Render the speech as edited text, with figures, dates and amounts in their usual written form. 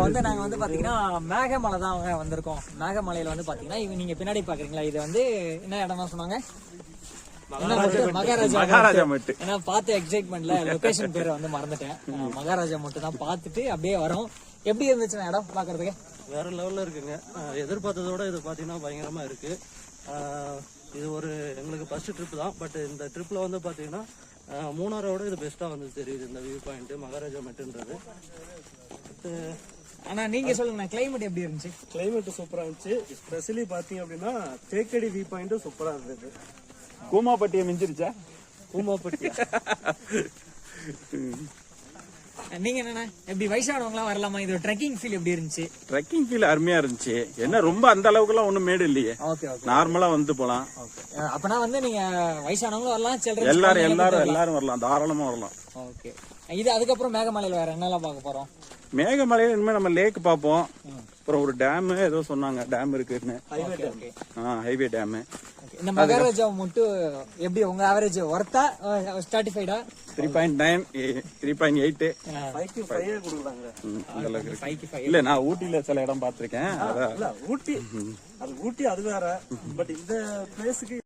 வந்து நாங்க வந்து பாத்தீங்கன்னா மேகமலை தான் வந்திருக்கோம். மேகமலையில வந்து பாத்தீங்கன்னா நீங்க பின்னாடி பாக்குறீங்களா, இது வந்து என்ன இடமா சொன்னாங்க? மகாராஜா மட்டு. ஏன்னா பார்த்த எக்ஸைட்மெண்ட்ல லொகேஷன் பேரை வந்து மறந்துட்டேன். மகாராஜா மட்டும் தான் பார்த்துட்டு அப்படியே வரோம். எப்படி இருந்துச்சுன்னா இடம் பாக்குறதுக்கு? வேற லெவல்ல இருக்குங்க. எதிர்பார்த்ததோட இது பாத்தீங்கன்னா பயங்கரமா இருக்கு. இது ஒரு எங்களுக்கு ஃபர்ஸ்ட் ட்ரிப் தான். பட் இந்த ட்ரிப்ல வந்து பாத்தீங்கன்னா மூணாரோட இது பெஸ்டா வந்து தெரியுது இந்த வியூ பாயிண்ட் மகாராஜா மெட்டுன்றது. ஆனா நீங்க சொல்லுங்க, கிளைமேட் எப்படி இருந்துச்சு? கிளைமேட் சூப்பரா இருந்துச்சு. ஸ்பெஷலி பாத்தீங்க அப்படின்னா தேக்கடி வியூ பாயிண்ட் சூப்பரா இருந்தது. கூமாப்பட்டியை மிஞ்சிருச்சா? கூமாப்பட்டி நீங்க என்னன்னா எப்படி வயசானவங்களாம் வரலாமா? இது ட்ரெக்கிங் ஃபீல் எப்படி இருந்துச்சு? ட்ரெக்கிங் ஃபீல் அருமையா இருந்துச்சு. என்ன ரொம்ப அந்த அளவுக்கு எல்லாம் ஒண்ணும் மேடு இல்லையே. ஓகே ஓகே, நார்மலா வந்து போலாம். அப்பனா வந்து நீங்க வயசானவங்களும் வரலாம், சில்ட்ரன் எல்லாரும் வரலாம், தாராளமா வரலாம். ஓகே. இது அதுக்கப்புறம் மேகமலையில வேற என்னெல்லாம் பார்க்க போறோம்? மேகமலையில இனிமே நம்ம லேக் பார்ப்போம். அப்புறம் ஒரு டேம் ஏதோ சொன்னாங்க, டேம் இருக்குன்னு. Highway dam. இந்த மகாராஜா மட்டும் எப்படி உங்க ஆவரேஜ் ஒர்த்தா? 35 3.9 3.8 இல்ல. நான் ஊட்டியில சில இடம் பாத்திருக்கேன். ஊட்டி அது வேற. பட் இந்த பிளேஸுக்கு